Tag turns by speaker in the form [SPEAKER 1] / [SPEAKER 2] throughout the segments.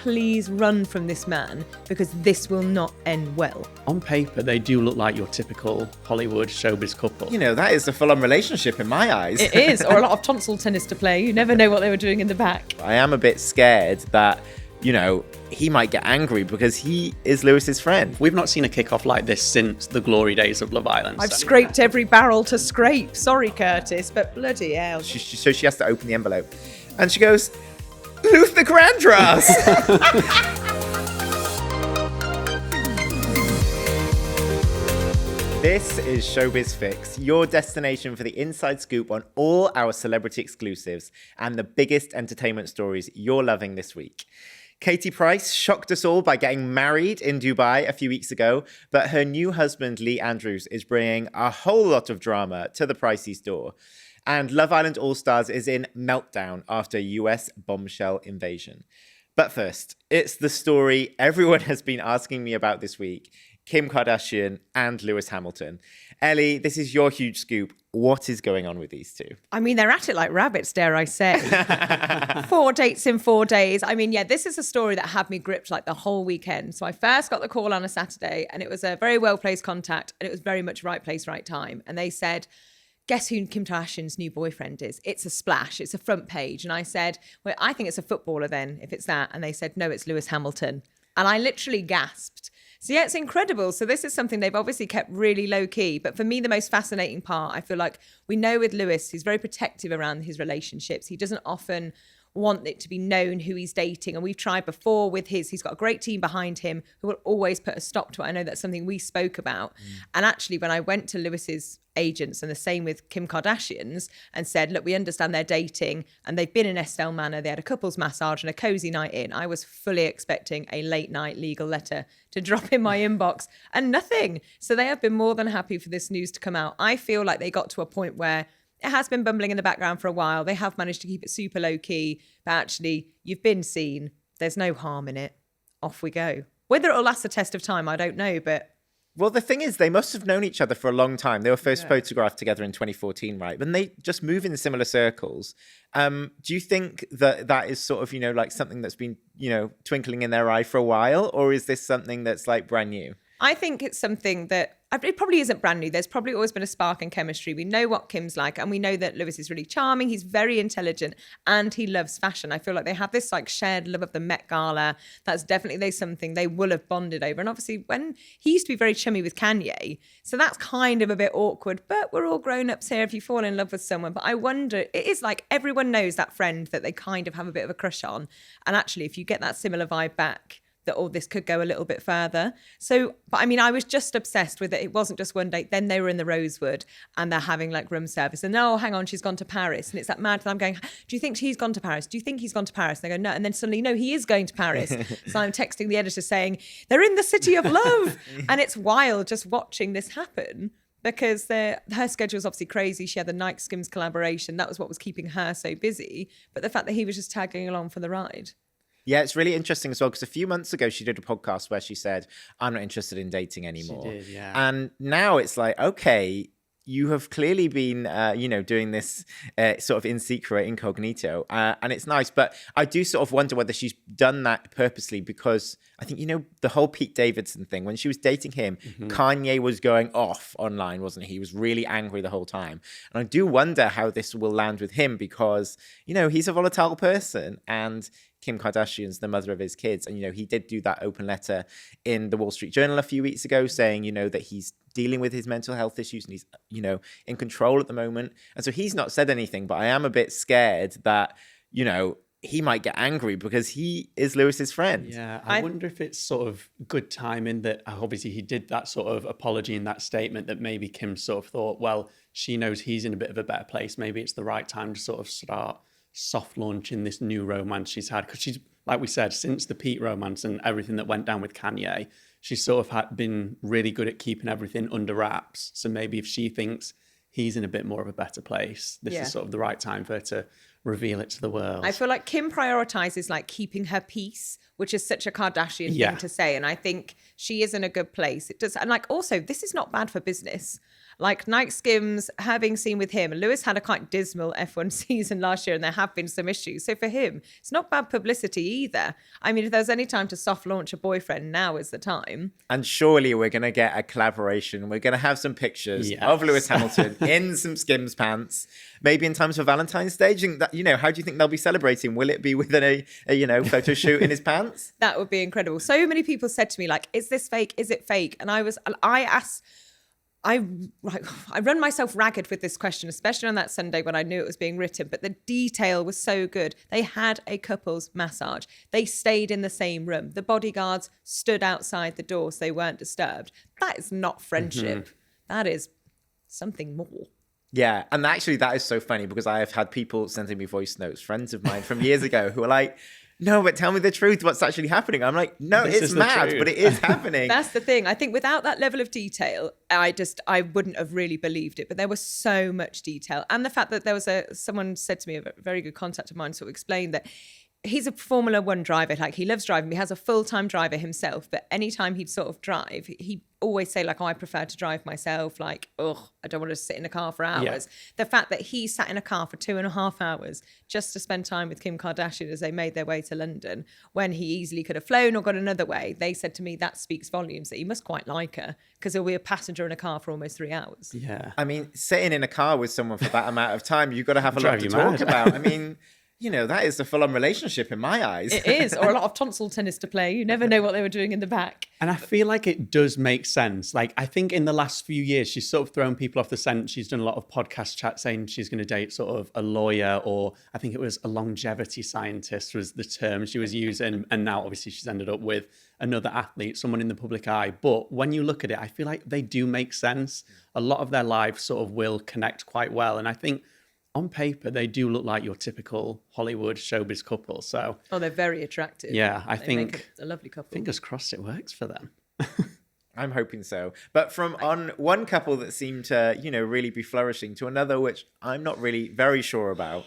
[SPEAKER 1] please run from this man because this will not end well.
[SPEAKER 2] On paper, they do look like your typical Hollywood showbiz couple.
[SPEAKER 3] You know, that is a full-on relationship in my eyes.
[SPEAKER 1] It is, or a lot of tonsil tennis to play. You never know what they were doing in the back.
[SPEAKER 3] I am a bit scared that, you know, he might get angry because he is Lewis's friend.
[SPEAKER 2] We've not seen a kickoff like this since the glory days of Love Island.
[SPEAKER 1] I've scraped every barrel to scrape. Sorry, Curtis, but bloody hell.
[SPEAKER 3] So she has to open the envelope. And she goes, Luther Grandras! This is Showbiz Fix, your destination for the inside scoop on all our celebrity exclusives and the biggest entertainment stories you're loving this week. Katie Price shocked us all by getting married in Dubai a few weeks ago, but her new husband, Lee Andrews, is bringing a whole lot of drama to the Pricey's door. And Love Island All-Stars is in meltdown after US bombshell invasion. But first, it's the story everyone has been asking me about this week, Kim Kardashian and Lewis Hamilton. Ellie, this is your huge scoop. What is going on with these two?
[SPEAKER 1] I mean, they're at it like rabbits, dare I say. 4 dates in 4 days. I mean, yeah, this is a story that had me gripped like the whole weekend. So I first got the call on a Saturday and it was a very well-placed contact and it was very much right place, right time. And they said, guess who Kim Kardashian's new boyfriend is? It's a splash. It's a front page. And I said, well, I think it's a footballer then, if it's that. And they said, no, it's Lewis Hamilton. And I literally gasped. So yeah, it's incredible. So this is something they've obviously kept really low key. But for me, the most fascinating part, I feel like we know with Lewis, he's very protective around his relationships. He doesn't often want it to be known who he's dating. And we've tried before with he's got a great team behind him who will always put a stop to it. I know that's something we spoke about. And actually, when I went to Lewis's agents and the same with Kim Kardashian's and said, look, we understand they're dating and they've been in Estelle Manor. They had a couples massage and a cozy night in. I was fully expecting a late night legal letter to drop in my inbox and nothing. So they have been more than happy for this news to come out. I feel like they got to a point where it has been bumbling in the background for a while. They have managed to keep it super low key, but actually you've been seen. There's no harm in it. Off we go. Whether it'll last the test of time, I don't know, but
[SPEAKER 3] well, the thing is, they must have known each other for a long time. They were first photographed together in 2014, right? When they just move in similar circles. Do you think that is sort of, you know, like something that's been, you know, twinkling in their eye for a while? Or is this something that's like brand new?
[SPEAKER 1] I think it's something that it probably isn't brand new. There's probably always been a spark in chemistry. We know what Kim's like and we know that Lewis is really charming. He's very intelligent and he loves fashion. I feel like they have this like shared love of the Met Gala. That's definitely something they will have bonded over. And obviously when he used to be very chummy with Kanye, so that's kind of a bit awkward, but we're all grown-ups here if you fall in love with someone. But I wonder, it is like everyone knows that friend that they kind of have a bit of a crush on. And actually, if you get that similar vibe back, that this could go a little bit further. So, but I mean, I was just obsessed with it. It wasn't just one date. Then they were in the Rosewood and they're having like room service. And oh, hang on, she's gone to Paris. And it's that mad that I'm going, do you think he's gone to Paris? Do you think he's gone to Paris? And they go, no. And then suddenly, no, he is going to Paris. So I'm texting the editor saying, they're in the city of love. And it's wild just watching this happen because her schedule is obviously crazy. She had the Nike Skims collaboration. That was what was keeping her so busy. But the fact that he was just tagging along for the ride.
[SPEAKER 3] Yeah, it's really interesting as well, because a few months ago, she did a podcast where she said, I'm not interested in dating anymore.
[SPEAKER 2] She did, yeah.
[SPEAKER 3] And now it's like, okay, you have clearly been, doing this sort of in secret, incognito. And it's nice. But I do sort of wonder whether she's done that purposely because I think, you know, the whole Pete Davidson thing, when she was dating him, Kanye was going off online, wasn't he? He was really angry the whole time. And I do wonder how this will land with him because, you know, he's a volatile person and Kim Kardashian's the mother of his kids. And, you know, he did do that open letter in the Wall Street Journal a few weeks ago saying, you know, that he's dealing with his mental health issues and he's, you know, in control at the moment. And so he's not said anything, but I am a bit scared that, you know, he might get angry because he is Lewis's friend.
[SPEAKER 2] Yeah, I wonder if it's sort of good timing that obviously he did that sort of apology in that statement that maybe Kim sort of thought, well, she knows he's in a bit of a better place. Maybe it's the right time to sort of start soft launching this new romance she's had. Because she's, like we said, since the Pete romance and everything that went down with Kanye, she's sort of been really good at keeping everything under wraps. So maybe if she thinks he's in a bit more of a better place, this is sort of the right time for her to reveal it to the world.
[SPEAKER 1] I feel like Kim prioritizes like keeping her peace, which is such a Kardashian thing to say. And I think she is in a good place. It does. And like, also, this is not bad for business. like Night Skims, having seen with him, Lewis had a quite dismal F1 season last year and there have been some issues. So for him, it's not bad publicity either. I mean, if there's any time to soft launch a boyfriend, now is the time.
[SPEAKER 3] And surely we're going to get a collaboration. We're going to have some pictures of Lewis Hamilton in some Skims pants, maybe in time for Valentine's Day. Do you think that, you know, how do you think they'll be celebrating? Will it be with a you know, photo shoot in his pants?
[SPEAKER 1] That would be incredible. So many people said to me, like, is this fake? Is it fake? And I run myself ragged with this question, especially on that Sunday when I knew it was being written, but the detail was so good. They had a couple's massage. They stayed in the same room. The bodyguards stood outside the door so they weren't disturbed. That is not friendship. That is something more.
[SPEAKER 3] Yeah, and actually that is so funny because I have had people sending me voice notes, friends of mine from years ago, who are like, no, but tell me the truth. What's actually happening? I'm like, no, it's mad, but it is happening.
[SPEAKER 1] That's the thing. I think without that level of detail, I wouldn't have really believed it. But there was so much detail. And the fact that there was someone said to me, a very good contact of mine, sort of explained that he's a Formula One driver. Like, he loves driving. He has a full-time driver himself. But anytime he'd sort of drive, he always say, like, oh, I prefer to drive myself. Like, oh, I don't want to sit in a car for hours. Yeah. The fact that he sat in a car for 2.5 hours just to spend time with Kim Kardashian as they made their way to London, when he easily could have flown or got another way, they said to me that speaks volumes, that he must quite like her, because he'll be a passenger in a car for almost 3 hours.
[SPEAKER 2] Yeah.
[SPEAKER 3] I mean, sitting in a car with someone for that amount of time, you've got to have a lot to talk about. I mean... You know, that is a full-on relationship in my eyes.
[SPEAKER 1] It is, or a lot of tonsil tennis to play. You never know what they were doing in the back.
[SPEAKER 2] And I feel like it does make sense. Like, I think in the last few years, she's sort of thrown people off the scent. She's done a lot of podcast chat saying she's going to date sort of a lawyer, or I think it was a longevity scientist was the term she was using. And now, obviously, she's ended up with another athlete, someone in the public eye. But when you look at it, I feel like they do make sense. A lot of their lives sort of will connect quite well. And I think... on paper, they do look like your typical Hollywood showbiz couple. So,
[SPEAKER 1] they're very attractive.
[SPEAKER 2] Yeah, I think
[SPEAKER 1] make a lovely couple.
[SPEAKER 2] Fingers crossed it works for them.
[SPEAKER 3] I'm hoping so. But from on one couple that seemed to, you know, really be flourishing to another, which I'm not really very sure about,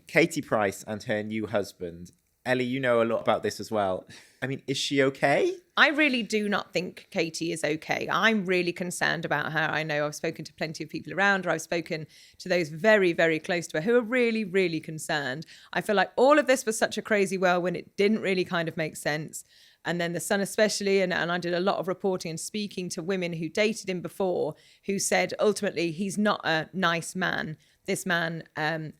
[SPEAKER 3] Katie Price and her new husband. Ellie, you know a lot about this as well. I mean, is she okay?
[SPEAKER 1] I really do not think Katie is okay. I'm really concerned about her. I know I've spoken to plenty of people around her. I've spoken to those very, very close to her who are really, really concerned. I feel like all of this was such a crazy whirlwind. It didn't really kind of make sense. And then the Sun especially, and I did a lot of reporting and speaking to women who dated him before, who said ultimately he's not a nice man. This man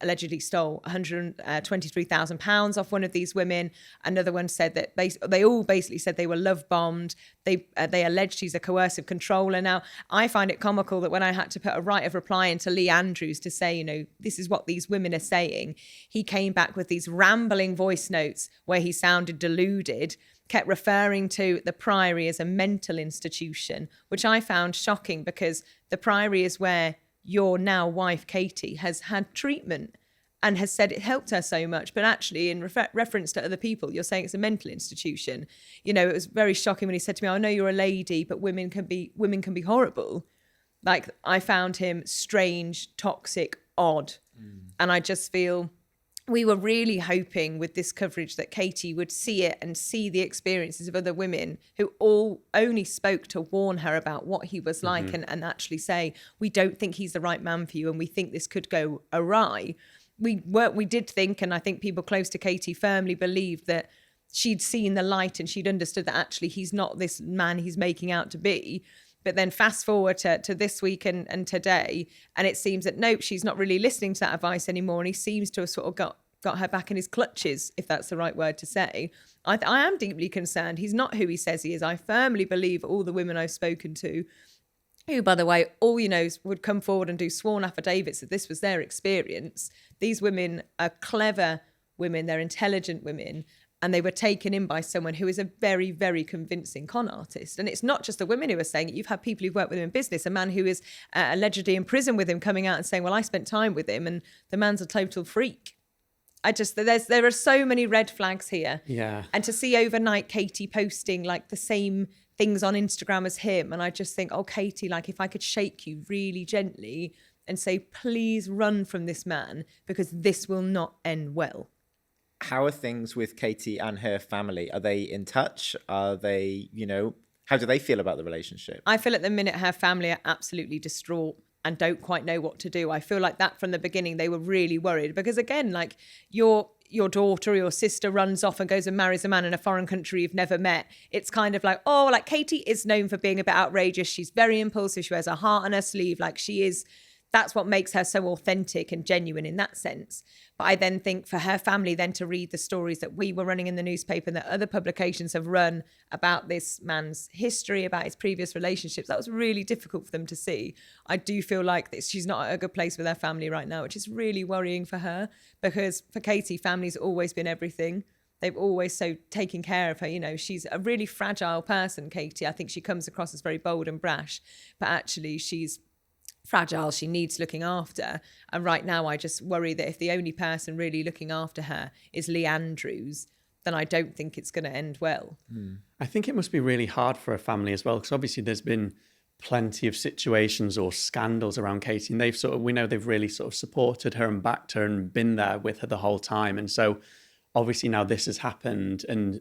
[SPEAKER 1] allegedly stole £123,000 off one of these women. Another one said that they all basically said they were love bombed. They alleged he's a coercive controller. Now, I find it comical that when I had to put a right of reply into Lee Andrews to say, you know, this is what these women are saying, he came back with these rambling voice notes where he sounded deluded, kept referring to the Priory as a mental institution, which I found shocking because the Priory is where your now wife, Katie, has had treatment and has said it helped her so much. But actually, in reference to other people, you're saying it's a mental institution. You know, it was very shocking when he said to me, I know you're a lady, but women can be horrible. Like, I found him strange, toxic, odd. And I just feel we were really hoping with this coverage that Katie would see it and see the experiences of other women who all only spoke to warn her about what he was like and actually say, we don't think he's the right man for you and we think this could go awry. We did think, and I think people close to Katie firmly believed that she'd seen the light and she'd understood that actually he's not this man he's making out to be. But then fast forward to this week and today, and it seems that, nope, she's not really listening to that advice anymore. And he seems to have sort of got her back in his clutches, if that's the right word to say. I am deeply concerned. He's not who he says he is. I firmly believe all the women I've spoken to, who, by the way, all you know would come forward and do sworn affidavits that this was their experience. These women are clever women. They're intelligent women. And they were taken in by someone who is a very, very convincing con artist. And it's not just the women who are saying it. You've had people who've worked with him in business, a man who is allegedly in prison with him coming out and saying, well, I spent time with him and the man's a total freak. There are so many red flags here.
[SPEAKER 2] Yeah.
[SPEAKER 1] And to see overnight Katie posting like the same things on Instagram as him. And I just think, oh, Katie, like if I could shake you really gently and say, please run from this man because this will not end well.
[SPEAKER 3] How are things with Katie and her family? Are they in touch? Are they, you know, how do they feel about the relationship?
[SPEAKER 1] I feel at the minute her family are absolutely distraught. and don't quite know what to do. I feel like that from the beginning, they were really worried because, again, like your daughter or your sister runs off and goes and marries a man in a foreign country you've never met. It's kind of like, oh, like Katie is known for being a bit outrageous. She's very impulsive. She wears her heart on her sleeve. Like she is, that's what makes her so authentic and genuine in that sense. But I then think for her family then to read the stories that we were running in the newspaper and that other publications have run about this man's history, about his previous relationships, that was really difficult for them to see. I do feel like she's not at a good place with her family right now, which is really worrying for her, because for Katie, family's always been everything. They've always so taken care of her. You know, she's a really fragile person, Katie. I think she comes across as very bold and brash, but actually she's fragile. She needs looking after. And right now, I just worry that if the only person really looking after her is Lee Andrews, then I don't think it's going to end well.
[SPEAKER 2] I think it must be really hard for a family as well, because obviously there's been plenty of situations or scandals around Katie, and we know they've really sort of supported her and backed her and been there with her the whole time. And so obviously now this has happened and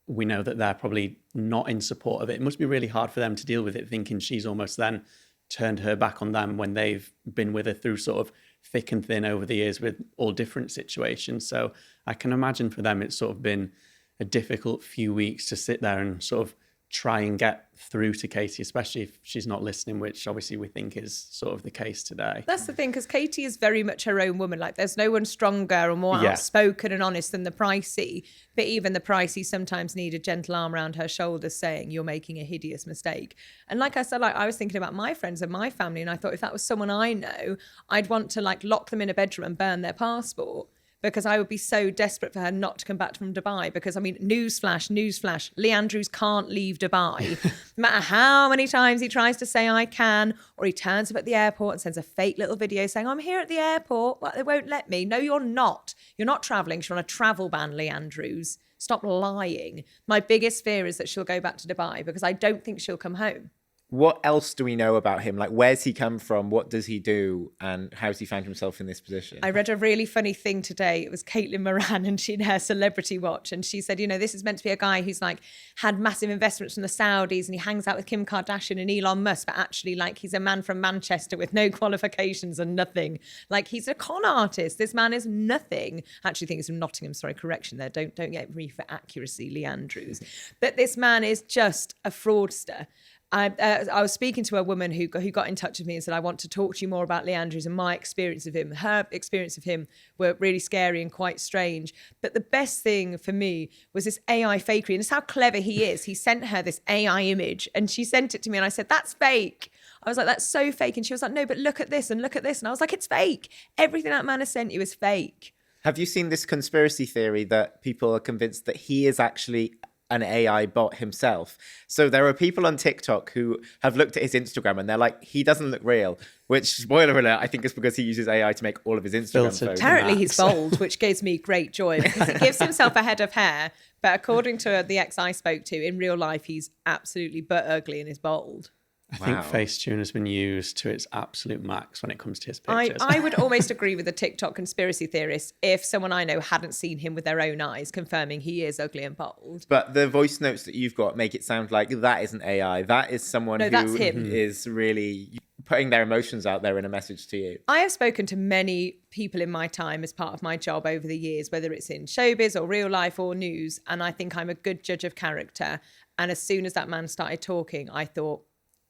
[SPEAKER 2] we know that they're probably not in support of it. It must be really hard for them to deal with it, thinking she's almost then turned her back on them when they've been with her through sort of thick and thin over the years with all different situations. So I can imagine for them it's sort of been a difficult few weeks to sit there and sort of try and get through to Katie, especially if she's not listening, which obviously we think is sort of the case today.
[SPEAKER 1] That's the thing, because Katie is very much her own woman. Like there's no one stronger or more outspoken and honest than the Pricey. But even the Pricey sometimes need a gentle arm around her shoulders saying, you're making a hideous mistake. And like I said, like I was thinking about my friends and my family, and I thought if that was someone I know, I'd want to like lock them in a bedroom and burn their passport, because I would be so desperate for her not to come back from Dubai. Because, I mean, newsflash, Lee Andrews can't leave Dubai. No matter how many times he tries to say I can, or he turns up at the airport and sends a fake little video saying, I'm here at the airport. Well, they won't let me. No, you're not. You're not travelling. She's on a travel ban, Lee Andrews. Stop lying. My biggest fear is that she'll go back to Dubai, because I don't think she'll come home.
[SPEAKER 3] What else do we know about him? Like, where's he come from? What does he do? And how's he found himself in this position?
[SPEAKER 1] I read a really funny thing today. It was Caitlin Moran, and she in her Celebrity Watch, and she said, you know, this is meant to be a guy who's like had massive investments from the Saudis, and he hangs out with Kim Kardashian and Elon Musk, but actually like he's a man from Manchester with no qualifications and nothing. Like he's a con artist. This man is nothing. I actually think he's from Nottingham. Sorry, correction there. Don't get me for accuracy, Lee Andrews. But this man is just a fraudster. I was speaking to a woman who got in touch with me and said, I want to talk to you more about Lee Andrews and my experience of him. Her experience of him were really scary and quite strange. But the best thing for me was this AI fakery. And it's how clever he is. He sent her this AI image and she sent it to me. And I said, that's fake. I was like, that's so fake. And she was like, no, but look at this and look at this. And I was like, it's fake. Everything that man has sent you is fake.
[SPEAKER 3] Have you seen this conspiracy theory that people are convinced that he is actually an AI bot himself? So there are people on TikTok who have looked at his Instagram and they're like, he doesn't look real, which, spoiler alert, I think is because he uses AI to make all of his Instagram photos.
[SPEAKER 1] Apparently he's bald, which gives me great joy because he gives himself a head of hair. But according to the ex I spoke to, in real life, he's absolutely butt ugly and is bald.
[SPEAKER 2] I think Facetune has been used to its absolute max when it comes to his pictures.
[SPEAKER 1] I would almost agree with the TikTok conspiracy theorist if someone I know hadn't seen him with their own eyes, confirming he is ugly and bald.
[SPEAKER 3] But the voice notes that you've got make it sound like that isn't AI. That is someone who
[SPEAKER 1] that's him.
[SPEAKER 3] Is really putting their emotions out there in a message to you.
[SPEAKER 1] I have spoken to many people in my time as part of my job over the years, whether it's in showbiz or real life or news, and I think I'm a good judge of character. And as soon as that man started talking, I thought,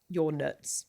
[SPEAKER 1] you're nuts.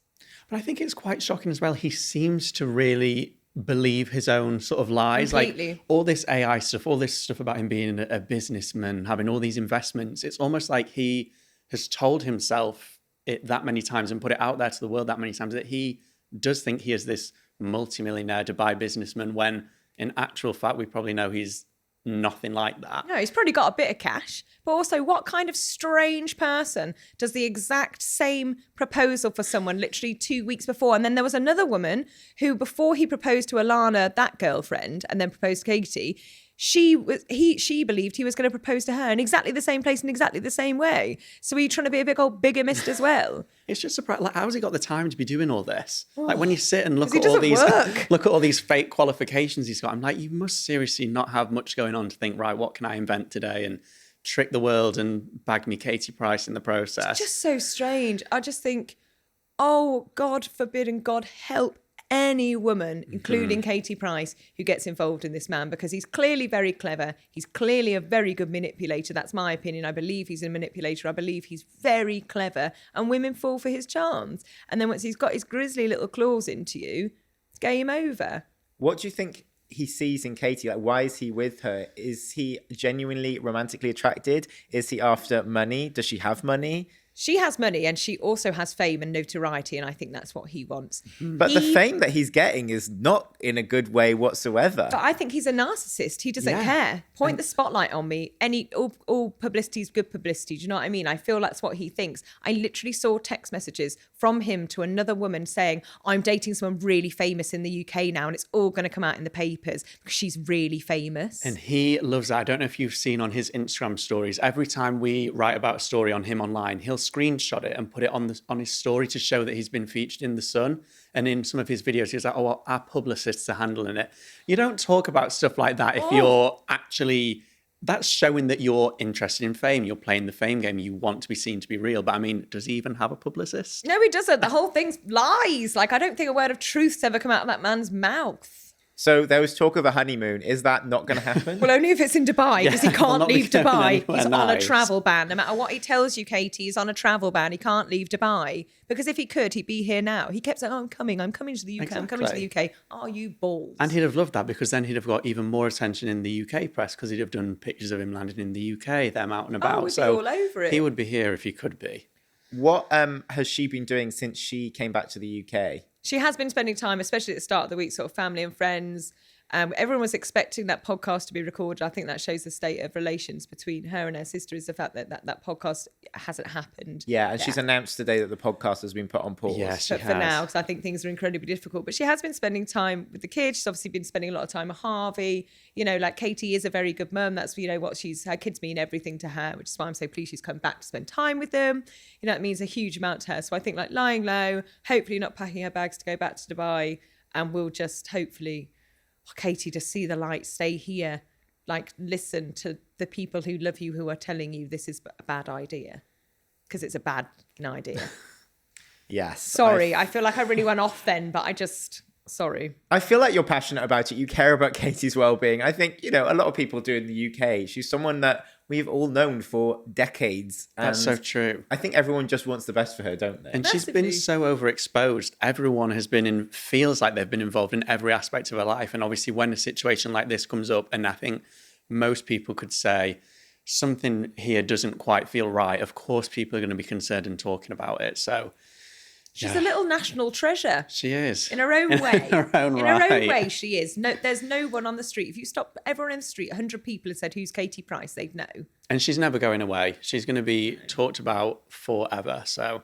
[SPEAKER 2] But I think it's quite shocking as well. He seems to really believe his own sort of lies.
[SPEAKER 1] Completely.
[SPEAKER 2] Like all this AI stuff, all this stuff about him being a businessman, having all these investments. It's almost like he has told himself it that many times and put it out there to the world that many times that he does think he is this multimillionaire Dubai businessman, when in actual fact, we probably know he's nothing like that.
[SPEAKER 1] No, he's probably got a bit of cash, but also what kind of strange person does the exact same proposal for someone literally 2 weeks before? And then there was another woman who, before he proposed to Alana, that girlfriend, and then proposed to Katie, she believed he was going to propose to her in exactly the same place in exactly the same way. So he's trying to be a big old bigamist as well.
[SPEAKER 2] It's just surprising. Like, how has he got the time to be doing all this? Like when you sit and look at all these fake qualifications he's got, I'm like, you must seriously not have much going on to think, right, what can I invent today and trick the world and bag me Katie Price in the process?
[SPEAKER 1] It's just so strange. I just think, oh, God forbid and God help any woman, including Katie Price, who gets involved in this man, because he's clearly very clever. He's clearly a very good manipulator. That's my opinion. I believe he's a manipulator. I believe he's very clever, and women fall for his charms. And then once he's got his grisly little claws into you, it's game over.
[SPEAKER 3] What do you think he sees in Katie? Like, why is he with her? Is he genuinely romantically attracted? Is he after money? Does she have money?
[SPEAKER 1] She has money, and she also has fame and notoriety, and I think that's what he wants.
[SPEAKER 3] But the fame that he's getting is not in a good way whatsoever.
[SPEAKER 1] But I think he's a narcissist. He doesn't care. Point the spotlight on me. All publicity is good publicity. Do you know what I mean? I feel that's what he thinks. I literally saw text messages from him to another woman saying, I'm dating someone really famous in the UK now, and it's all going to come out in the papers because she's really famous.
[SPEAKER 2] And he loves that. I don't know if you've seen on his Instagram stories, every time we write about a story on him online, he'll screenshot it and put it on his story to show that he's been featured in The Sun. And in some of his videos, he's like, oh, well, our publicists are handling it. You don't talk about stuff like that if you're actually... That's showing that you're interested in fame. You're playing the fame game. You want to be seen to be real. But I mean, does he even have a publicist?
[SPEAKER 1] No, he doesn't. The whole thing's lies. Like, I don't think a word of truth's ever come out of that man's mouth.
[SPEAKER 3] So there was talk of a honeymoon. Is that not going to happen?
[SPEAKER 1] Well, only if it's in Dubai, because he can't leave Dubai. He's on a
[SPEAKER 2] nice.
[SPEAKER 1] travel ban. No matter what he tells you, Katie, he's on a travel ban. He can't leave Dubai. Because if he could, he'd be here now. He kept saying, oh, I'm coming to the UK, I'm coming to the UK. Oh, you balls.
[SPEAKER 2] And he'd have loved that, because then he'd have got even more attention in the UK press, because he'd have done pictures of him landing in the UK, them out and about.
[SPEAKER 1] We'd be all over it.
[SPEAKER 2] He would be here if he could be.
[SPEAKER 3] What has she been doing since she came back to the UK?
[SPEAKER 1] She has been spending time, especially at the start of the week, sort of family and friends. Everyone was expecting that podcast to be recorded. I think that shows the state of relations between her and her sister, is the fact that podcast hasn't happened.
[SPEAKER 3] Yeah, and she's announced today that the podcast has been put on pause.
[SPEAKER 2] Yes,
[SPEAKER 1] for now, because I think things are incredibly difficult. But she has been spending time with the kids. She's obviously been spending a lot of time with Harvey. You know, like, Katie is a very good mum. That's, you know, what her kids mean everything to her, which is why I'm so pleased she's come back to spend time with them. You know, it means a huge amount to her. So I think, like, lying low, hopefully not packing her bags to go back to Dubai, and we'll just hopefully... Katie, to see the light, stay here, like, listen to the people who love you, who are telling you this is a bad idea, because it's a bad idea.
[SPEAKER 3] Yes.
[SPEAKER 1] Sorry, I feel like I really went off then, but sorry.
[SPEAKER 3] I feel like you're passionate about it. You care about Katie's well-being. I think, you know, a lot of people do in the UK. She's someone that we've all known for decades.
[SPEAKER 2] That's so true.
[SPEAKER 3] I think everyone just wants the best for her, don't they?
[SPEAKER 2] And she's been so overexposed. Everyone has been feels like they've been involved in every aspect of her life. And obviously when a situation like this comes up, and I think most people could say something here doesn't quite feel right, of course people are going to be concerned and talking about it. So
[SPEAKER 1] she's a little national treasure.
[SPEAKER 2] She is.
[SPEAKER 1] In her own way.
[SPEAKER 2] In her own
[SPEAKER 1] way, she is. No, there's no one on the street. If you stop everyone in the street, 100 people have said, who's Katie Price? They'd know.
[SPEAKER 2] And she's never going away. She's going to be talked about forever. So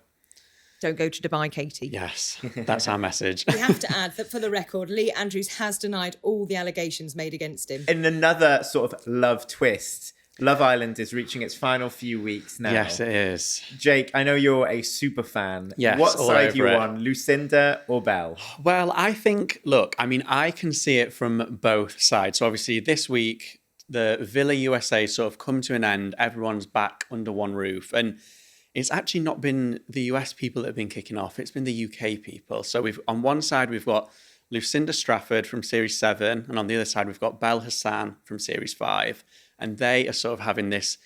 [SPEAKER 1] don't go to Dubai, Katie.
[SPEAKER 2] Yes, that's our message.
[SPEAKER 1] We have to add that, for the record, Lee Andrews has denied all the allegations made against him.
[SPEAKER 3] In another sort of love twist, Love Island is reaching its final few weeks now.
[SPEAKER 2] Yes, it is.
[SPEAKER 3] Jake, I know you're a super fan.
[SPEAKER 2] Yes,
[SPEAKER 3] what
[SPEAKER 2] all
[SPEAKER 3] side are
[SPEAKER 2] over
[SPEAKER 3] you
[SPEAKER 2] it.
[SPEAKER 3] on, Lucinda or Belle?
[SPEAKER 2] Well, I think, look, I mean, I can see it from both sides. So obviously this week, the Villa USA sort of come to an end. Everyone's back under one roof. And it's actually not been the US people that have been kicking off. It's been the UK people. So on one side, we've got Lucinda Strafford from Series 7. And on the other side, we've got Belle Hassan from Series 5. And they are sort of having this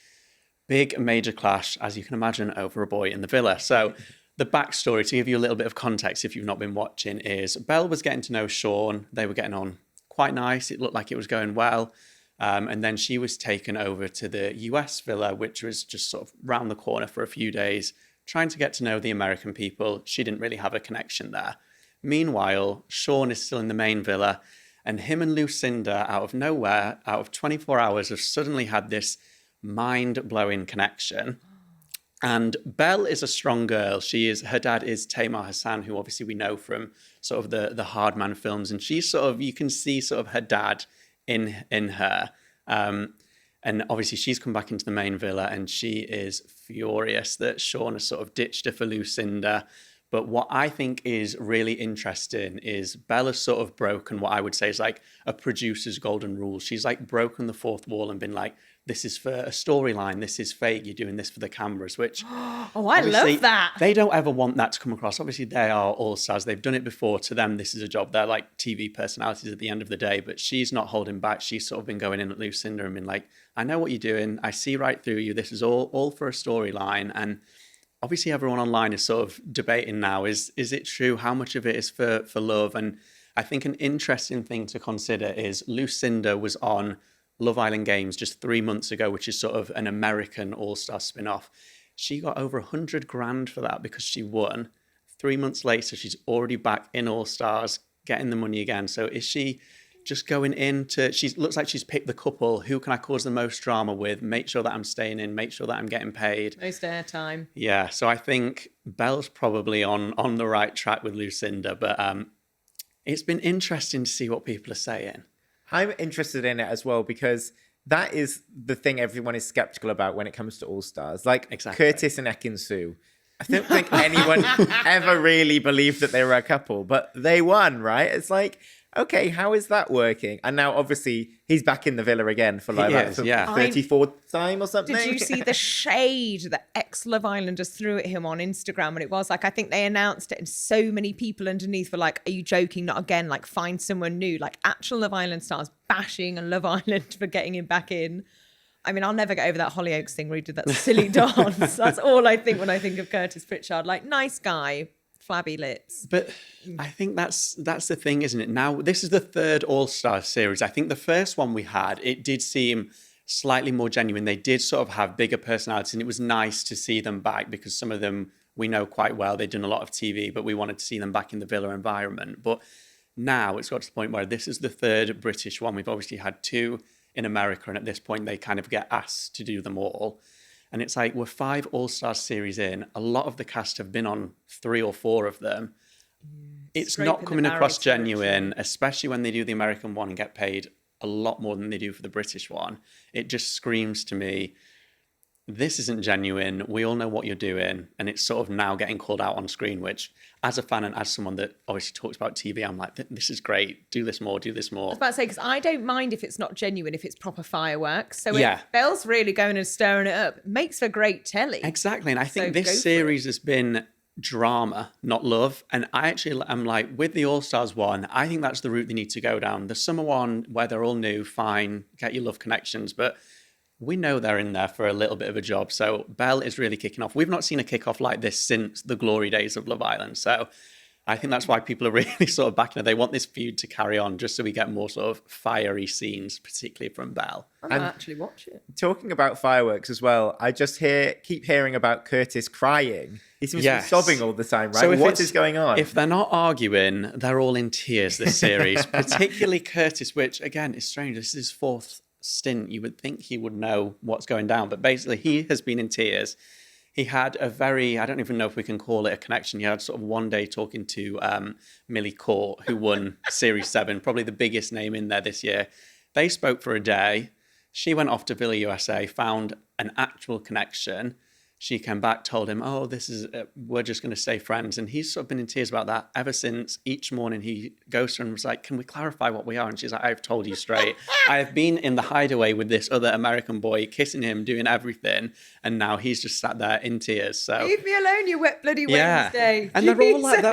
[SPEAKER 2] big major clash, as you can imagine, over a boy in the villa. So the backstory, to give you a little bit of context if you've not been watching, is Belle was getting to know Sean. They were getting on quite nice. It looked like it was going well. And then she was taken over to the US villa, which was just sort of round the corner for a few days, trying to get to know the American people. She didn't really have a connection there. Meanwhile, Sean is still in the main villa, and him and Lucinda, out of nowhere, out of 24 hours, have suddenly had this mind-blowing connection. And Belle is a strong girl. Her dad is Tamar Hassan, who obviously we know from sort of the Hard Man films. And she's sort of, you can see sort of her dad in her. And obviously she's come back into the main villa, and she is furious that Sean has sort of ditched her for Lucinda. But what I think is really interesting is Bella's sort of broken what I would say is like a producer's golden rule. She's like broken the fourth wall and been like, this is for a storyline, this is fake, you're doing this for the cameras, which
[SPEAKER 1] Oh, I love that.
[SPEAKER 2] they don't ever want that to come across. Obviously, they are all-stars. They've done it before. To them, this is a job. They're like TV personalities at the end of the day, but she's not holding back. She's sort of been going in at Lucinda and been like, I know what you're doing. I see right through you. This is all for a storyline. And obviously, everyone online is sort of debating now, is it true? How much of it is for love? And I think an interesting thing to consider is Lucinda was on Love Island Games just 3 months ago, which is sort of an American all-star spin-off. She got over 100 grand for that because she won. 3 months later, she's already back in All Stars, getting the money again. So is she just going into, she looks like she's picked the couple, who can I cause the most drama with, make sure that I'm staying in, make sure that I'm getting paid.
[SPEAKER 1] Most airtime.
[SPEAKER 2] Yeah, so I think Belle's probably on the right track with Lucinda, but it's been interesting to see what people are saying.
[SPEAKER 3] I'm interested in it as well because that is the thing everyone is skeptical about when it comes to All Stars. Like
[SPEAKER 2] Exactly.
[SPEAKER 3] Curtis and Ekin-Su. I don't think anyone ever really believed that they were a couple, but they won, right? It's like, okay, how is that working? And now, obviously, he's back in the villa again for like
[SPEAKER 2] He is, yeah.
[SPEAKER 3] 34th time or something.
[SPEAKER 1] Did you see the shade that ex-Love Islanders threw at him on Instagram? And it was like, I think they announced it and so many people underneath were like, are you joking? Not again. Like, find someone new. Like, actual Love Island stars bashing on Love Island for getting him back in. I mean, I'll never get over that Hollyoaks thing where he did that silly dance. That's all I think when I think of Curtis Pritchard. Like, nice guy, flabby lips.
[SPEAKER 2] But I think that's the thing, isn't it? Now, this is the third All-Star series. I think the first one we had, it did seem slightly more genuine. They did sort of have bigger personalities, and it was nice to see them back because some of them we know quite well. They've done a lot of TV, but we wanted to see them back in the villa environment. But now it's got to the point where this is the third British one. We've obviously had two in America, and at this point they kind of get asked to do them all. And it's like, we're 5 All-Star series in. A lot of the cast have been on 3 or 4 of them. It's not coming across genuine, especially when they do the American one and get paid a lot more than they do for the British one. It just screams to me, this isn't genuine. We all know what you're doing. And it's sort of now getting called out on screen, which as a fan and as someone that obviously talks about TV, I'm like, this is great. Do this more, do this more.
[SPEAKER 1] I was about to say, because I don't mind if it's not genuine, if it's proper fireworks. So
[SPEAKER 2] Yeah.
[SPEAKER 1] if Belle's really going and stirring it up, it makes for great telly.
[SPEAKER 2] Exactly. And I think
[SPEAKER 1] So go
[SPEAKER 2] this
[SPEAKER 1] for
[SPEAKER 2] series has been drama, not love. And I actually am like, with the All-Stars one, I think that's the route they need to go down. The summer one, where they're all new, fine, get your love connections. But we know they're in there for a little bit of a job. So Belle is really kicking off. We've not seen a kickoff like this since the glory days of Love Island. So I think that's why people are really sort of backing it. They want this feud to carry on just so we get more sort of fiery scenes, particularly from Belle.
[SPEAKER 1] I might actually watch it.
[SPEAKER 3] Talking about fireworks as well, I just keep hearing about Curtis crying. He seems to be sobbing all the time, right?
[SPEAKER 2] So
[SPEAKER 3] What is going on?
[SPEAKER 2] If they're not arguing, they're all in tears this series, particularly Curtis, which again is strange. This is his 4th stint. You would think he would know what's going down, but basically he has been in tears. He had a very, I don't even know if we can call it a connection. He had sort of one day talking to Millie Court, who won Series 7, probably the biggest name in there this year. They spoke for a day. She went off to Villa USA, found an actual connection. She came back, told him, oh, this is, we're just going to stay friends. And he's sort of been in tears about that ever since. Each morning he goes to her and was like, can we clarify what we are? And she's like, I've told you straight. I have been in the hideaway with this other American boy, kissing him, doing everything. And now he's just sat there in tears. So
[SPEAKER 1] Leave me alone, you wet bloody
[SPEAKER 2] yeah.
[SPEAKER 1] Wednesday.
[SPEAKER 2] And they're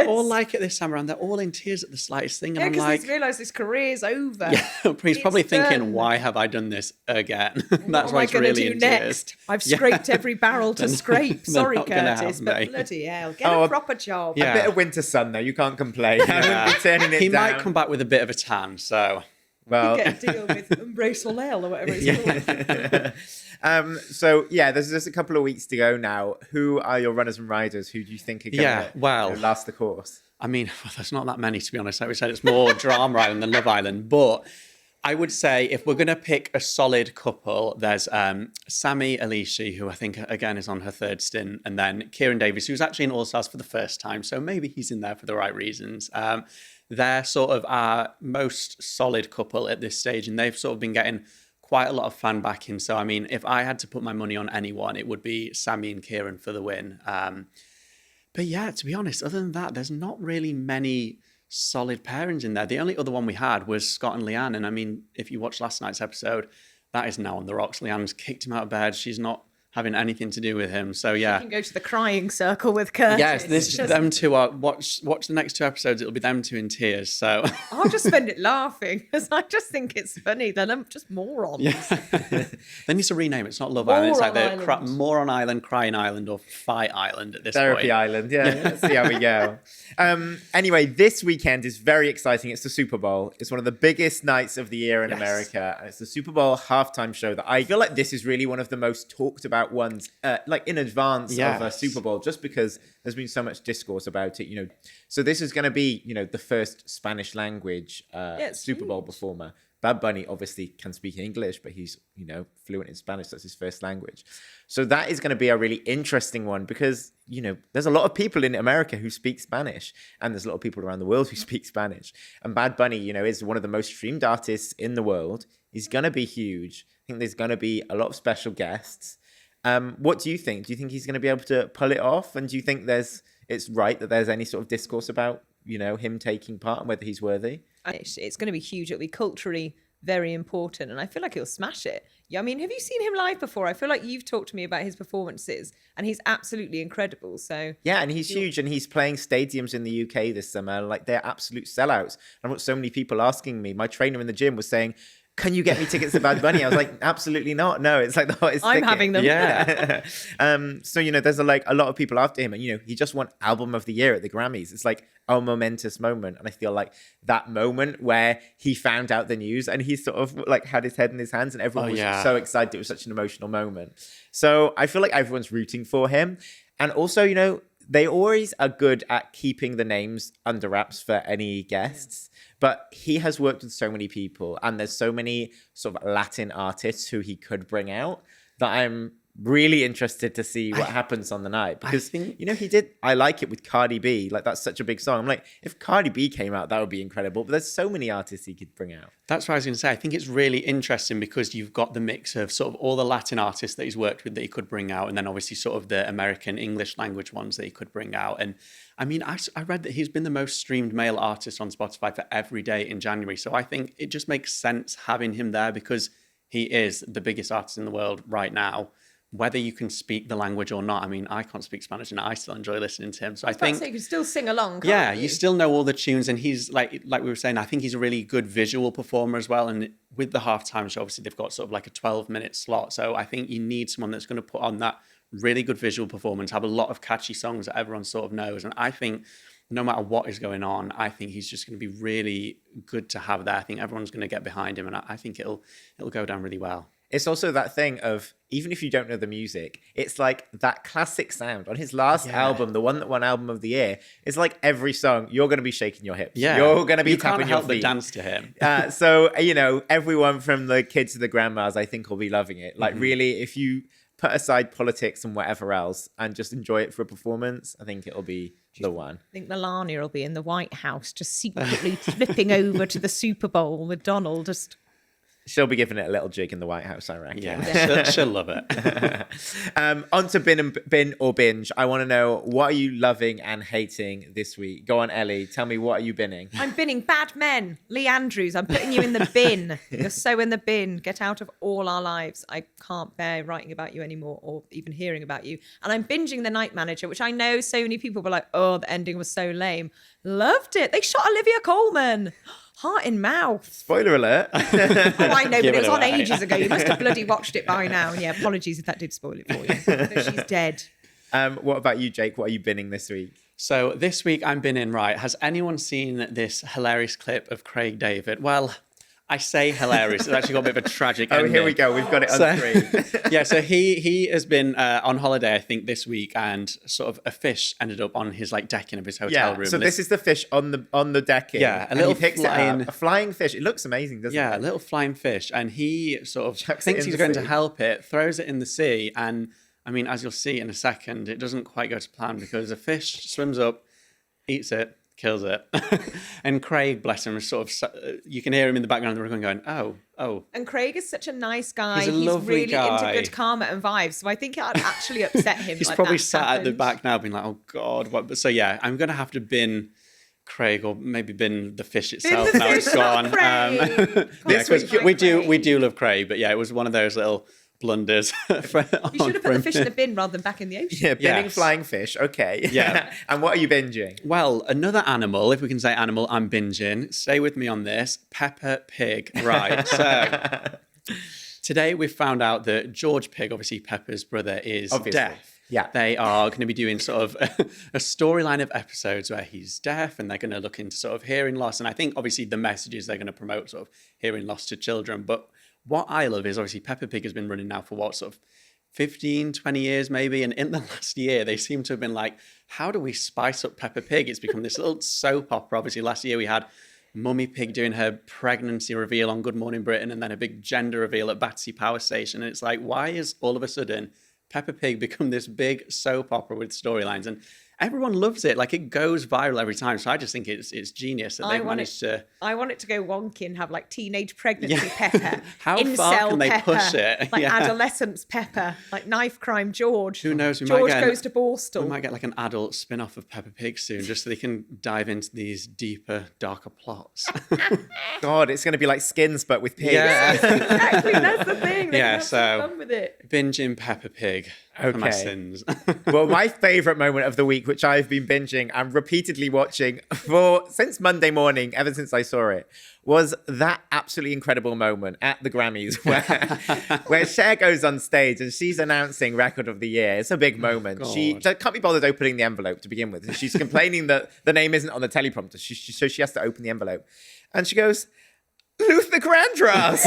[SPEAKER 2] all
[SPEAKER 1] Jesus.
[SPEAKER 2] like it this time around. They're all in tears at the slightest thing. And
[SPEAKER 1] Yeah,
[SPEAKER 2] I'm
[SPEAKER 1] because
[SPEAKER 2] like,
[SPEAKER 1] he's realised his career's over.
[SPEAKER 2] yeah, he's probably
[SPEAKER 1] It's
[SPEAKER 2] thinking,
[SPEAKER 1] done.
[SPEAKER 2] why have I done this again? That's
[SPEAKER 1] What am
[SPEAKER 2] why
[SPEAKER 1] I
[SPEAKER 2] he's
[SPEAKER 1] going to
[SPEAKER 2] really
[SPEAKER 1] do
[SPEAKER 2] in
[SPEAKER 1] next?
[SPEAKER 2] tears.
[SPEAKER 1] I've scraped every barrel to scrape.
[SPEAKER 2] they're
[SPEAKER 1] Sorry,
[SPEAKER 2] not gonna
[SPEAKER 1] Curtis,
[SPEAKER 2] have
[SPEAKER 1] but
[SPEAKER 2] me.
[SPEAKER 1] bloody hell, get
[SPEAKER 3] Oh,
[SPEAKER 1] a proper job.
[SPEAKER 2] Yeah.
[SPEAKER 3] A bit of winter sun, though. You can't complain. I
[SPEAKER 2] Yeah.
[SPEAKER 3] wouldn't be turning it
[SPEAKER 2] He
[SPEAKER 3] down.
[SPEAKER 2] might come back with a bit of a tan, so
[SPEAKER 3] Well,
[SPEAKER 1] Get a deal with Embrace Soleil or whatever it's called.
[SPEAKER 3] so yeah, there's a couple of weeks to go now. Who are your runners and riders? Who do you think are going to last the course?
[SPEAKER 2] I mean, well, there's not that many, to be honest. Like we said, it's more Drama Island than Love Island. But I would say if we're going to pick a solid couple, there's Sammy Alicia, who I think, again, is on her 3rd stint. And then Kieran Davis, who's actually in All-Stars for the first time. So maybe he's in there for the right reasons. They're sort of our most solid couple at this stage. And they've sort of been getting quite a lot of fan backing. So, I mean, if I had to put my money on anyone, it would be Sammy and Kieran for the win. But yeah, to be honest, other than that, there's not really many solid pairings in there. The only other one we had was Scott and Leanne. And I mean, if you watched last night's episode, that is now on the rocks. Leanne's kicked him out of bed. She's not having anything to do with him. So
[SPEAKER 1] You can go to the crying circle with Curtis.
[SPEAKER 2] yes, them two are watch the next 2 episodes. It'll be them two in tears. So
[SPEAKER 1] I'll just spend it laughing because I just think it's funny. Then I'm just morons.
[SPEAKER 2] they need to rename it. It's not Love Island. It's like
[SPEAKER 1] Moron
[SPEAKER 2] the
[SPEAKER 1] Island.
[SPEAKER 2] Moron Island, Crying Island, or Fight Island at this
[SPEAKER 3] Therapy
[SPEAKER 2] point.
[SPEAKER 3] Island, yeah. Let's see how we go. Anyway, this weekend is very exciting. It's the Super Bowl. It's one of the biggest nights of the year in America. And it's the Super Bowl halftime show that I feel like this is really one of the most talked about ones, like in advance of a Super Bowl, just because there's been so much discourse about it, So this is going to be, the first Spanish language Super Bowl performer. Bad Bunny obviously can speak English, but he's, fluent in Spanish. That's his first language. So that is going to be a really interesting one because, there's a lot of people in America who speak Spanish and there's a lot of people around the world who speak Spanish. And Bad Bunny, is one of the most streamed artists in the world. He's going to be huge. I think there's going to be a lot of special guests. What do you think? Do you think he's going to be able to pull it off? And do you think it's right that there's any sort of discourse about, him taking part and whether he's worthy?
[SPEAKER 1] It's going to be huge. It'll be culturally very important. And I feel like he'll smash it. Yeah, I mean, have you seen him live before? I feel like you've talked to me about his performances and he's absolutely incredible. So
[SPEAKER 3] yeah, and he's huge and he's playing stadiums in the UK this summer. Like they're absolute sellouts. I've got so many people asking me. My trainer in the gym was saying, can you get me tickets to Bad Bunny? I was like, absolutely not. No, it's like the hottest
[SPEAKER 1] I'm
[SPEAKER 3] ticket.
[SPEAKER 1] having them.
[SPEAKER 3] Yeah. So, there's a lot of people after him and, he just won Album of the Year at the Grammys. It's like a momentous moment. And I feel like that moment where he found out the news and he sort of like had his head in his hands and everyone was so excited. It was such an emotional moment. So I feel like everyone's rooting for him. And also, they always are good at keeping the names under wraps for any guests. But he has worked with so many people and there's so many sort of Latin artists who he could bring out that I'm really interested to see what happens on the night. Because, he did I Like It with Cardi B. Like, that's such a big song. I'm like, if Cardi B came out, that would be incredible. But there's so many artists he could bring out.
[SPEAKER 2] That's what I was going to say. I think it's really interesting because you've got the mix of sort of all the Latin artists that he's worked with that he could bring out. And then obviously sort of the American English language ones that he could bring out. And I mean, I read that he's been the most streamed male artist on Spotify for every day in January. So I think it just makes sense having him there because he is the biggest artist in the world right now. Whether you can speak the language or not. I mean, I can't speak Spanish and I still enjoy listening to him. So I think
[SPEAKER 1] you can still sing along, can't
[SPEAKER 2] you still know all the tunes. And he's like we were saying, I think he's a really good visual performer as well. And with the halftime show, obviously they've got sort of like a 12-minute slot. So I think you need someone that's going to put on that really good visual performance, have a lot of catchy songs that everyone sort of knows. And I think no matter what is going on, I think he's just going to be really good to have there. I think everyone's going to get behind him. And I think it'll go down really well.
[SPEAKER 3] It's also that thing of, even if you don't know the music, it's like that classic sound. On his last album, the one that won Album of the Year, it's like every song, you're going to be shaking your hips.
[SPEAKER 2] Yeah.
[SPEAKER 3] You're going to be
[SPEAKER 2] You
[SPEAKER 3] tapping
[SPEAKER 2] can't
[SPEAKER 3] your
[SPEAKER 2] help but
[SPEAKER 3] feet.
[SPEAKER 2] dance to him.
[SPEAKER 3] So, everyone from the kids to the grandmas, I think will be loving it. Like really, if you put aside politics and whatever else and just enjoy it for a performance, I think it'll be the one.
[SPEAKER 1] I think Melania will be in the White House just secretly flipping over to the Super Bowl with Donald just...
[SPEAKER 3] She'll be giving it a little jig in the White House, I reckon.
[SPEAKER 2] Yeah, she'll love it.
[SPEAKER 3] On to bin or binge. I want to know, what are you loving and hating this week? Go on, Ellie. Tell me, what are you binning?
[SPEAKER 1] I'm binning Bad Men. Lee Andrews, I'm putting you in the bin. You're so in the bin. Get out of all our lives. I can't bear writing about you anymore or even hearing about you. And I'm binging The Night Manager, which I know so many people were like, oh, the ending was so lame. Loved it. They shot Olivia Colman. Heart in mouth.
[SPEAKER 3] Spoiler alert.
[SPEAKER 1] Oh, I know, but
[SPEAKER 2] Give
[SPEAKER 1] it was
[SPEAKER 2] it
[SPEAKER 1] on
[SPEAKER 2] away.
[SPEAKER 1] ages ago. You must have bloody watched it by now. And yeah, apologies if that did spoil it for you. So she's dead.
[SPEAKER 3] What about you, Jake? What are you binning this week?
[SPEAKER 2] So this week I'm binning, right. Has anyone seen this hilarious clip of Craig David? Well, I say hilarious. It's actually got a bit of a tragic ending.
[SPEAKER 3] Here we go. We've got it on screen.
[SPEAKER 2] Yeah, so he has been on holiday, I think, this week, and sort of a fish ended up on his decking of his hotel room.
[SPEAKER 3] So this is the fish on the decking.
[SPEAKER 2] Yeah,
[SPEAKER 3] and he picks it up, a flying fish. It looks amazing, doesn't it?
[SPEAKER 2] Yeah, a little flying fish, and he sort of
[SPEAKER 3] Chucks it
[SPEAKER 2] thinks
[SPEAKER 3] in
[SPEAKER 2] he's
[SPEAKER 3] the
[SPEAKER 2] going
[SPEAKER 3] sea.
[SPEAKER 2] to help it, throws it in the sea, and I mean, as you'll see in a second, it doesn't quite go to plan because a fish swims up, eats it, kills it. And Craig, bless him, is sort of, you can hear him in the background of the room going, oh.
[SPEAKER 1] And Craig is such a nice guy.
[SPEAKER 2] He's a lovely
[SPEAKER 1] really
[SPEAKER 2] guy.
[SPEAKER 1] into good karma and vibes. So I think it would actually upset him.
[SPEAKER 2] He's
[SPEAKER 1] like
[SPEAKER 2] probably
[SPEAKER 1] that
[SPEAKER 2] sat at the
[SPEAKER 1] happened.
[SPEAKER 2] back now being like, oh God. What? But so yeah, I'm going to have to bin Craig, or maybe bin the fish
[SPEAKER 1] Bin
[SPEAKER 2] itself.
[SPEAKER 1] the
[SPEAKER 2] Now
[SPEAKER 1] fish,
[SPEAKER 2] it's gone.
[SPEAKER 1] Craig.
[SPEAKER 2] Yeah, 'cause
[SPEAKER 1] Craig.
[SPEAKER 2] we do love Craig, but yeah, it was one of those little blunders.
[SPEAKER 1] You should have put the fish in a bin rather than back in the ocean.
[SPEAKER 3] Yeah, binning
[SPEAKER 2] Yes.
[SPEAKER 3] flying fish. Okay.
[SPEAKER 2] Yeah.
[SPEAKER 3] And what are you binging?
[SPEAKER 2] Well, another animal, if we can say animal, I'm binging. Stay with me on this. Peppa Pig. Right. So today we found out that George Pig, obviously Peppa's brother, is
[SPEAKER 3] Obviously.
[SPEAKER 2] deaf.
[SPEAKER 3] Yeah.
[SPEAKER 2] They are going to be doing sort of a storyline of episodes where he's deaf, and they're going to look into sort of hearing loss. And I think obviously the message is they're going to promote sort of hearing loss to children. But what I love is obviously Peppa Pig has been running now for what, sort of 15, 20 years maybe. And in the last year, they seem to have been like, how do we spice up Peppa Pig? It's become this little soap opera. Obviously, last year we had Mummy Pig doing her pregnancy reveal on Good Morning Britain, and then a big gender reveal at Battersea Power Station. And it's like, why is all of a sudden Peppa Pig become this big soap opera with storylines? And everyone loves it. Like, it goes viral every time. So I just think it's genius that they've managed to...
[SPEAKER 1] I want it to go wonky and have like teenage pregnancy Pepper.
[SPEAKER 2] How
[SPEAKER 1] incel
[SPEAKER 2] far can they
[SPEAKER 1] Pepper,
[SPEAKER 2] push it?
[SPEAKER 1] Like
[SPEAKER 2] Yeah.
[SPEAKER 1] adolescence Pepper, like knife crime George.
[SPEAKER 2] Who knows? We
[SPEAKER 1] George
[SPEAKER 2] might get
[SPEAKER 1] goes to Borstal.
[SPEAKER 2] We might get like an adult spin-off of Peppa Pig soon, just so they can dive into these deeper, darker plots.
[SPEAKER 3] God, it's going to be like Skins, but with pigs.
[SPEAKER 2] Yeah.
[SPEAKER 1] Exactly, that's the thing. They
[SPEAKER 2] Yeah,
[SPEAKER 1] can have some
[SPEAKER 2] so-
[SPEAKER 1] fun with it.
[SPEAKER 2] Binging Peppa Pig for my
[SPEAKER 3] Okay.
[SPEAKER 2] sins.
[SPEAKER 3] Well, my favourite moment of the week, which I've been binging and repeatedly watching since Monday morning, ever since I saw it, was that absolutely incredible moment at the Grammys where Cher goes on stage and she's announcing Record of the Year. It's a big moment. She
[SPEAKER 2] God.
[SPEAKER 3] can't be bothered opening the envelope to begin with. And she's complaining that the name isn't on the teleprompter, so she has to open the envelope. And she goes, Luther Vandross!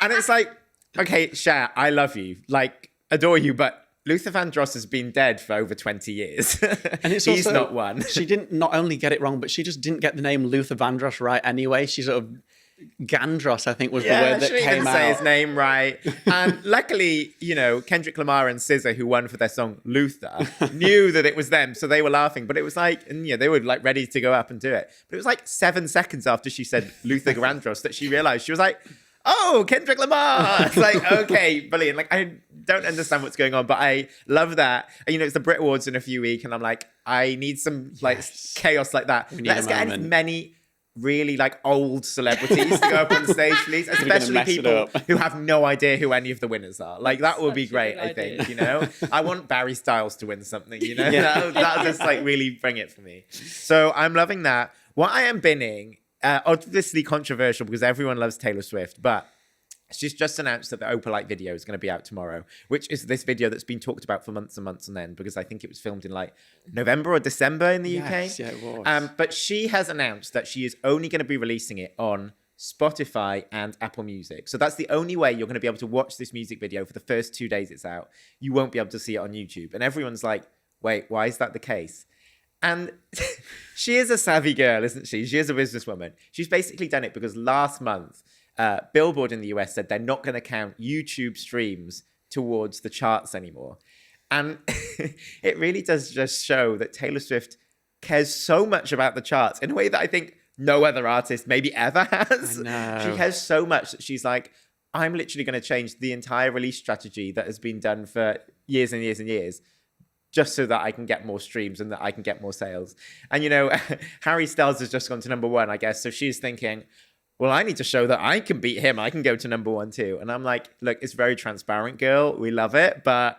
[SPEAKER 3] And it's like, okay, Cher, I love you, like, adore you, but Luther Vandross has been dead for over 20 years.
[SPEAKER 2] And it's
[SPEAKER 3] He's
[SPEAKER 2] also,
[SPEAKER 3] not one.
[SPEAKER 2] She didn't not only get it wrong, but she just didn't get the name Luther Vandross right anyway. She sort of... Gandross, I think, was the word that
[SPEAKER 3] she
[SPEAKER 2] came
[SPEAKER 3] didn't
[SPEAKER 2] out.
[SPEAKER 3] say his name right. And luckily, Kendrick Lamar and SZA, who won for their song Luther, knew that it was them, so they were laughing. But it was like, and they were like ready to go up and do it. But it was like 7 seconds after she said Luther Vandross that she realized. She was like, oh, Kendrick Lamar. It's like, okay, brilliant. Like, I don't understand what's going on, but I love that. And, it's the Brit Awards in a few weeks, and I'm like, I need some like chaos like that.
[SPEAKER 2] We need
[SPEAKER 3] Let's
[SPEAKER 2] a
[SPEAKER 3] get as
[SPEAKER 2] moment.
[SPEAKER 3] many really like old celebrities to go up on stage, please,
[SPEAKER 2] gonna
[SPEAKER 3] especially
[SPEAKER 2] mess it
[SPEAKER 3] people
[SPEAKER 2] up.
[SPEAKER 3] who have no idea who any of the winners are. Like, that would be
[SPEAKER 1] Such a
[SPEAKER 3] great,
[SPEAKER 1] good
[SPEAKER 3] I
[SPEAKER 1] idea.
[SPEAKER 3] think, I want Barry Styles to win something,
[SPEAKER 2] Yeah.
[SPEAKER 3] That'll just like really bring it for me. So I'm loving that. What I am binning, obviously controversial because everyone loves Taylor Swift, but she's just announced that the Opalite video is going to be out tomorrow, which is this video that's been talked about for months and months on end, because I think it was filmed in like November or December in the
[SPEAKER 2] Yes,
[SPEAKER 3] UK.
[SPEAKER 2] yeah, it was.
[SPEAKER 3] But she has announced that she is only going to be releasing it on Spotify and Apple Music. So that's the only way you're going to be able to watch this music video for the first 2 days it's out. You won't be able to see it on YouTube. And everyone's like, wait, why is that the case? And she is a savvy girl, isn't she? She is a businesswoman. She's basically done it because last month, Billboard in the US said they're not going to count YouTube streams towards the charts anymore. And it really does just show that Taylor Swift cares so much about the charts in a way that I think no other artist maybe ever has.
[SPEAKER 2] I know.
[SPEAKER 3] She has so much that she's like, I'm literally going to change the entire release strategy that has been done for years and years and years, just so that I can get more streams and that I can get more sales. And, Harry Styles has just gone to #1, I guess. So she's thinking, well, I need to show that I can beat him. I can go to #1 too. And I'm like, look, it's very transparent, girl. We love it. But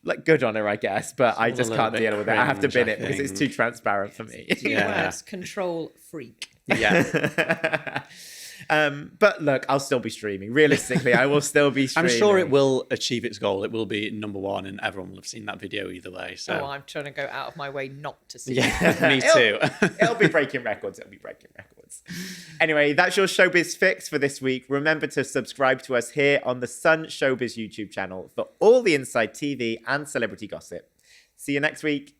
[SPEAKER 3] like, good on her, I guess. But I
[SPEAKER 2] all
[SPEAKER 3] just
[SPEAKER 2] a
[SPEAKER 3] can't
[SPEAKER 2] little
[SPEAKER 3] deal
[SPEAKER 2] bit
[SPEAKER 3] with it. I have to bin
[SPEAKER 2] cringe,
[SPEAKER 3] it
[SPEAKER 2] I
[SPEAKER 3] because it's
[SPEAKER 2] think.
[SPEAKER 3] too transparent for me.
[SPEAKER 1] Two
[SPEAKER 2] Yeah.
[SPEAKER 1] words, control freak.
[SPEAKER 2] Yeah.
[SPEAKER 3] But look, I'll still be streaming. Realistically, I will still be
[SPEAKER 2] I'm
[SPEAKER 3] streaming.
[SPEAKER 2] sure it will achieve its goal. It will be #1, and everyone will have seen that video either way. So,
[SPEAKER 1] Oh, I'm trying to go out of my way not to see it.
[SPEAKER 2] yeah, me too.
[SPEAKER 3] It'll be breaking records. It'll be breaking records. Anyway, that's your Showbiz Fix for this week. Remember to subscribe to us here on the Sun Showbiz YouTube channel for all the inside TV and celebrity gossip. See you next week.